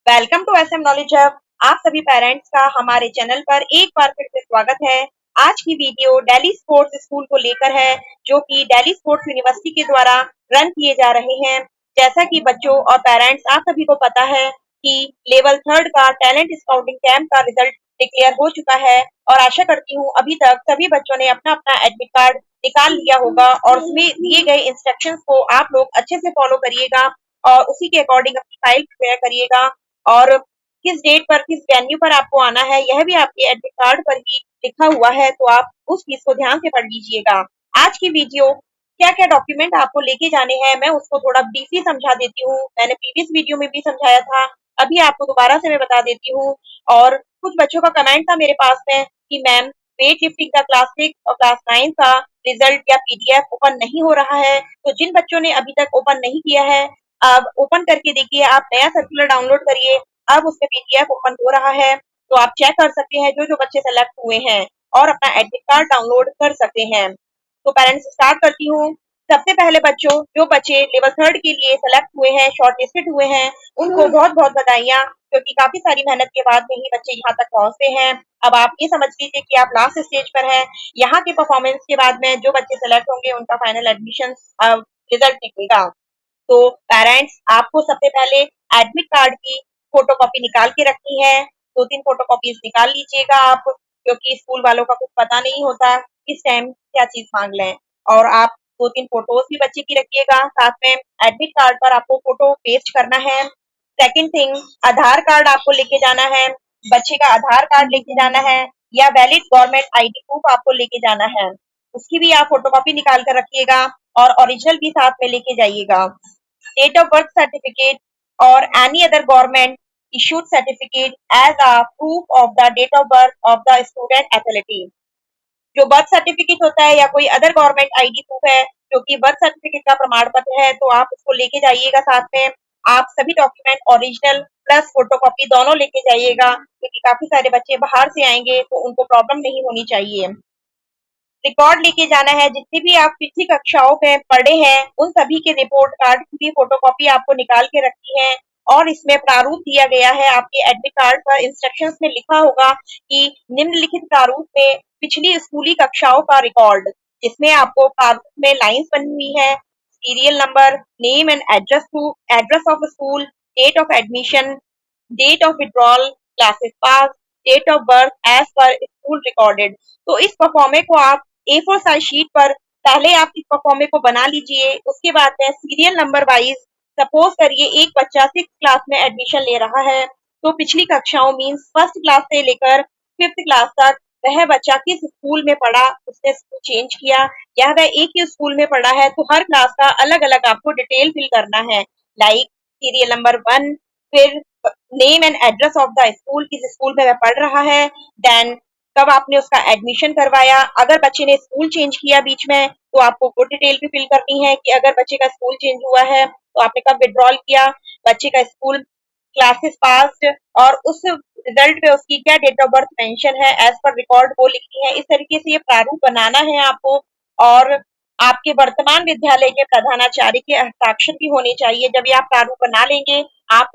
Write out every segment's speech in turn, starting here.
Welcome to SM knowledge hub. आप सभी parents का हमारे चैनल पर एक बार फिर से स्वागत है। आज की वीडियो दिल्ली स्पोर्ट्स स्कूल को लेकर है, जो कि दिल्ली स्पोर्ट्स यूनिवर्सिटी के द्वारा रन किए जा रहे हैं। जैसा कि बच्चों और पेरेंट्स आप सभी को पता है कि लेवल 3 का टैलेंट स्काउटिंग कैंप का रिजल्ट डिक्लेयर हो चुका है, और आशा करती हूँ अभी तक सभी बच्चों ने अपना अपना एडमिट कार्ड निकाल लिया होगा और उसमें दिए गए इंस्ट्रक्शंस को आप लोग अच्छे से फॉलो करिएगा और उसी के अकॉर्डिंग अपनी फाइल प्रिपेयर करिएगा। और किस डेट पर किस वेन्यू पर आपको आना है यह भी आपके एडमिट कार्ड पर ही लिखा हुआ है, तो आप उस चीज को ध्यान से पढ़ लीजिएगा। आज की वीडियो क्या क्या डॉक्यूमेंट आपको लेके जाने हैं मैं उसको थोड़ा ब्रीफली समझा देती हूँ। मैंने प्रीवियस वीडियो में भी समझाया था, अभी आपको दोबारा से मैं बता देती हूँ। और कुछ बच्चों का कमेंट था मेरे पास में कि मैम वेट लिफ्टिंग का क्लास 6 और क्लास 9 का रिजल्ट या पीडीएफ ओपन नहीं हो रहा है। तो जिन बच्चों ने अभी तक ओपन नहीं किया है, अब ओपन करके देखिए, आप नया सर्कुलर डाउनलोड करिए। अब उसमें पीडीएफ ओपन हो रहा है, तो आप चेक कर सकते हैं जो जो बच्चे सेलेक्ट हुए हैं और अपना एडमिट कार्ड डाउनलोड कर सकते हैं। तो पेरेंट्स स्टार्ट करती हूँ। सबसे पहले बच्चों, जो बच्चे लेवल 3 के लिए सेलेक्ट हुए हैं, शॉर्ट लिस्टेड हुए हैं, उनको बहुत बहुत बधाइयाँ, क्योंकि काफी सारी मेहनत के बाद में ही बच्चे यहाँ तक पहुंचते हैं। अब आप ये समझ लीजिए कि आप लास्ट स्टेज पर हैं। यहाँ के परफॉर्मेंस के बाद में जो बच्चे सेलेक्ट होंगे उनका फाइनल एडमिशन रिजल्ट निकलेगा। तो पेरेंट्स, आपको सबसे पहले एडमिट कार्ड की फोटोकॉपी निकाल के रखनी है। 2-3 फोटोकॉपीज निकाल लीजिएगा आप, क्योंकि स्कूल वालों का कुछ पता नहीं होता किस टाइम क्या चीज मांग लें। और आप 2-3 फोटोज भी बच्चे की रखिएगा, साथ में एडमिट कार्ड पर आपको फोटो पेस्ट करना है। सेकंड थिंग, आधार कार्ड आपको लेके जाना है। बच्चे का आधार कार्ड लेके जाना है या वैलिड गवर्नमेंट आईडी प्रूफ आपको लेके जाना है। उसकी भी आप फोटोकॉपी निकाल कर रखिएगा और ओरिजिनल भी साथ में लेके जाइएगा। Date of birth certificate or any other government issued certificate as a proof of the date of birth of the student ability। जो बर्थ सर्टिफिकेट होता है या कोई अदर गवर्नमेंट आईडी प्रूफ है, जो कि बर्थ सर्टिफिकेट का प्रमाण पत्र है, तो आप उसको लेके जाइएगा साथ में। आप सभी डॉक्यूमेंट ओरिजिनल प्लस फोटोकॉपी दोनों लेके जाइएगा, क्योंकि काफी सारे बच्चे बाहर से आएंगे तो उनको प्रॉब्लम नहीं होनी चाहिए। रिकॉर्ड लेके जाना है, जितनी भी आप पिछली कक्षाओं में पढ़े हैं उन सभी के रिपोर्ट कार्ड की भी फोटोकॉपी आपको निकाल के रखनी है। और इसमें प्रारूप दिया गया है, आपके एडमिट कार्ड पर इंस्ट्रक्शंस में लिखा होगा कि निम्नलिखित प्रारूप में पिछली स्कूली कक्षाओं का रिकॉर्ड, जिसमें आपको प्रारूप में लाइंस बनी हुई है, serial number, name and address to address of school, date of admission, date of withdrawal, classes pass, date of birth as per school recorded. तो इस परफॉर्मे को आप A4 साइज शीट पर पहले आप इस परफॉर्मे को बना लीजिए। उसके बाद में सीरियल नंबर वाइज, सपोज करिए एक बच्चा 6 क्लास में एडमिशन ले रहा है, तो पिछली कक्षाओं मीन्स फर्स्ट क्लास से लेकर 5th क्लास तक वह बच्चा किस स्कूल में पढ़ा, उसने स्कूल चेंज किया या वह एक ही स्कूल में पढ़ा है, तो हर क्लास का अलग अलग आपको डिटेल फिल करना है। लाइक सीरियल नंबर 1, फिर name and address of the school, किस स्कूल में वह पढ़ रहा है, देन कब आपने उसका एडमिशन करवाया। अगर बच्चे ने स्कूल चेंज किया बीच में, तो आपको वो डिटेल भी फिल करनी है कि अगर बच्चे का स्कूल चेंज हुआ है तो आपने कब विड्रॉल किया, बच्चे का स्कूल क्लासेस पास्ड, और उस रिजल्ट पे उसकी क्या डेट ऑफ बर्थ मेंशन है एज पर रिकॉर्ड वो लिखनी है। इस तरीके से ये प्रारूप बनाना है आपको। और आपके वर्तमान विद्यालय के प्रधानाचार्य के हस्ताक्षर भी होने चाहिए। जब ये आप प्रारूप बना लेंगे, आप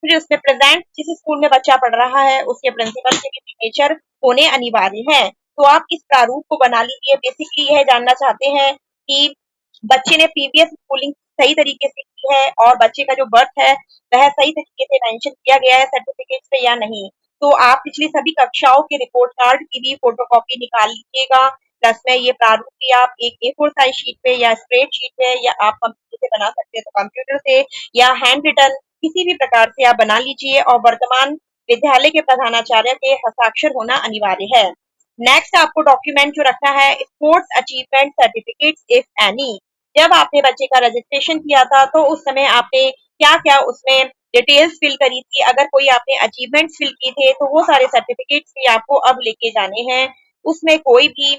फिर उसमें प्रेजेंट जिस स्कूल में बच्चा पढ़ रहा है उसके प्रिंसिपल के भी सिग्नेचर होने अनिवार्य है। तो आप इस प्रारूप को बना लीजिए। बेसिकली यह जानना चाहते हैं कि बच्चे ने प्रीवियस स्कूलिंग सही तरीके से की है और बच्चे का जो बर्थ है वह सही तरीके से मेंशन किया गया है सर्टिफिकेट पे या नहीं। तो आप पिछली सभी कक्षाओं के रिपोर्ट कार्ड की भी फोटोकॉपी निकाल लीजिएगा। प्लस में ये प्रारूप भी आप एक A4 साइज शीट पे या स्प्रेड शीट पे, या आप कंप्यूटर से बना सकते हैं तो कंप्यूटर से, या हैंड रिटन किसी भी प्रकार से आप बना लीजिए, और वर्तमान विद्यालय के प्रधानाचार्य के हस्ताक्षर होना अनिवार्य है। नेक्स्ट आपको डॉक्यूमेंट जो रखना है, sports achievement certificate if any. जब आपने बच्चे का रजिस्ट्रेशन किया था तो उस समय आपने क्या क्या उसमें डिटेल्स फिल करी थी, अगर कोई आपने अचीवमेंट्स फिल किए थे तो वो सारे सर्टिफिकेट्स भी आपको अब लेके जाने हैं। उसमें कोई भी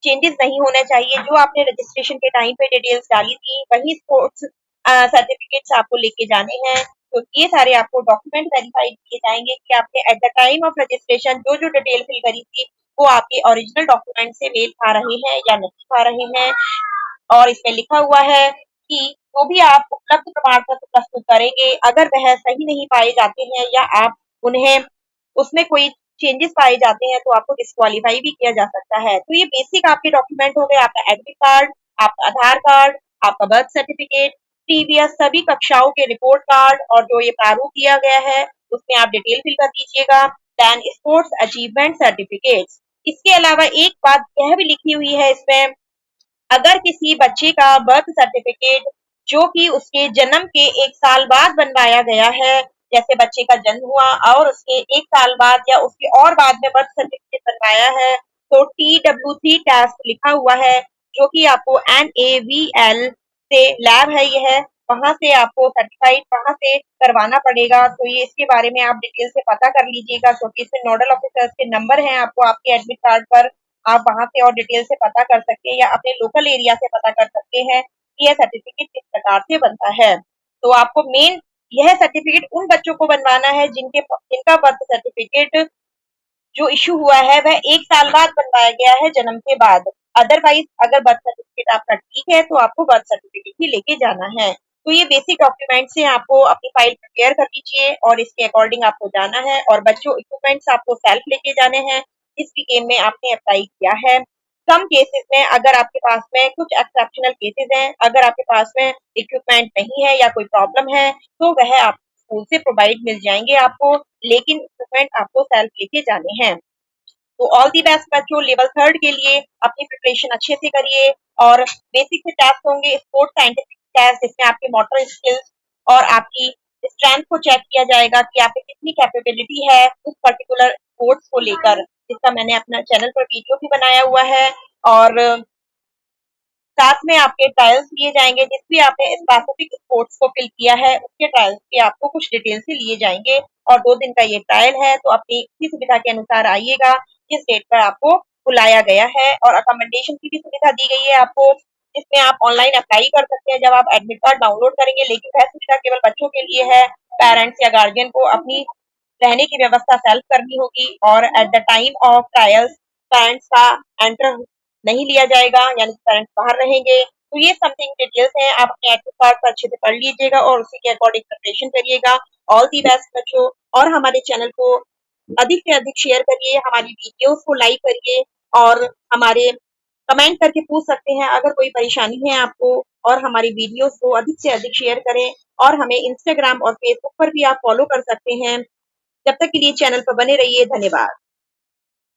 चेंजेस नहीं होने चाहिए। जो आपने रजिस्ट्रेशन के टाइम पे डिटेल्स डाली थी वही स्पोर्ट्स सर्टिफिकेट्स आपको लेके जाने हैं। तो ये सारे आपको डॉक्यूमेंट वेरीफाई किए जाएंगे कि आपने at the time of registration जो जो डिटेल फिल करी थी वो आपके ओरिजिनल डॉक्यूमेंट से मेल खा रहे हैं या नहीं खा रहे हैं। और इसमें लिखा हुआ है कि तो भी आप उपलब्ध प्रमाण पत्र प्रस्तुत करेंगे। अगर वह सही नहीं पाए जाते हैं या आप उन्हें उसमें कोई चेंजेस पाए जाते हैं तो आपको डिस्क्वालीफाई भी किया जा सकता है। तो ये बेसिक आपके डॉक्यूमेंट हो गए, आपका एडमिट कार्ड, आपका आधार कार्ड, आपका बर्थ सर्टिफिकेट, प्रीवियस सभी कक्षाओं के रिपोर्ट कार्ड, और जो ये प्रारूप दिया गया है उसमें आप डिटेल फिल कर दीजिएगा। Then sports achievement certificates. इसके अलावा एक बात यह भी लिखी हुई है इसमें, अगर किसी बच्चे का बर्थ सर्टिफिकेट जो कि उसके जन्म के 1 साल बाद बनवाया गया है, जैसे बच्चे का जन्म हुआ और उसके 1 साल बाद या उसके और बाद में बर्थ सर्टिफिकेट बनवाया है, तो TW3 टेस्ट लिखा हुआ है, जो कि आपको NAVL से लैब है, यह वहां से आपको सर्टिफाइड वहां से करवाना पड़ेगा। तो ये इसके बारे में आप डिटेल से पता कर लीजिएगा, क्योंकि इसमें नोडल ऑफिसर्स के नंबर हैं आपको आपके एडमिट कार्ड पर, आप वहां से और डिटेल से पता कर सकते हैं या अपने लोकल एरिया से पता कर सकते हैं कि यह सर्टिफिकेट किस प्रकार से बनता है। तो आपको मेन यह सर्टिफिकेट उन बच्चों को बनवाना है जिनका बर्थ सर्टिफिकेट जो इशू हुआ है वह 1 साल बाद बनवाया गया है जन्म के बाद। अदरवाइज अगर बर्थ सर्टिफिकेट आपका ठीक है तो आपको बर्थ सर्टिफिकेट ही लेके जाना है। तो ये बेसिक डॉक्यूमेंट्स हैं, आपको अपनी फाइल प्रिपेयर कर लीजिए और इसके अकॉर्डिंग आपको जाना है। और बच्चों, इक्विपमेंट्स आपको सेल्फ लेके जाने हैं जिस भी गेम में आपने अप्लाई किया है। सम केसेस में अगर आपके पास में कुछ एक्सेप्शनल केसेस हैं, अगर आपके पास में इक्विपमेंट नहीं है या कोई प्रॉब्लम है तो वह आप स्कूल से प्रोवाइड मिल जाएंगे आपको, लेकिन इक्विपमेंट आपको सेल्फ लेके जाने हैं। तो ऑल दी बेस्ट बच्चों, लेवल 3 के लिए अपनी प्रिपरेशन अच्छे से करिए। और बेसिक से टेस्ट होंगे, स्पोर्ट्स साइंटिफिक टेस्ट, जिसमें आपके मोटर स्किल्स और आपकी स्ट्रेंथ को चेक किया जाएगा कि आप में कितनी कैपेबिलिटी है उस पर्टिकुलर स्पोर्ट्स को लेकर, जिसका मैंने अपना चैनल पर वीडियो भी बनाया हुआ है। और साथ में आपके ट्रायल्स लिए जाएंगे, जिस भी आपने स्पेसिफिक स्पोर्ट्स को फिल किया है उसके ट्रायल्स भी आपको कुछ डिटेल से लिए जाएंगे। और 2 दिन का ये ट्रायल है, तो अपनी इसी सुविधा के अनुसार आइएगा जिस डेट पर आपको बुलाया गया है। और अकोमोडेशन की भी सुविधा दी गई है आपको, जिसमें आप ऑनलाइन अप्लाई कर सकते हैं जब आप एडमिट कार्ड डाउनलोड करेंगे, लेकिन वह सुविधा केवल बच्चों के लिए है। पेरेंट्स या गार्जियन को अपनी रहने की व्यवस्था सेल्फ करनी होगी, और at the time of trials parents का एंटर नहीं लिया जाएगा, यानी पेरेंट्स बाहर रहेंगे। तो ये समथिंग डिटेल्स हैं, आप अपने एडमिट कार्ड पर अच्छे से पढ़ लीजिएगा और उसी के अकॉर्डिंग प्रिपरेशन करिएगा। ऑल दी बेस्ट बच्चों, और हमारे चैनल को अधिक से अधिक शेयर करिए, हमारी वीडियोस को लाइक करिए, और हमारे कमेंट करके पूछ सकते हैं अगर कोई परेशानी है आपको। और हमारी वीडियोस को अधिक से अधिक शेयर करें, और हमें इंस्टाग्राम और फेसबुक पर भी आप फॉलो कर सकते हैं। जब तक के लिए चैनल पर बने रहिए। धन्यवाद।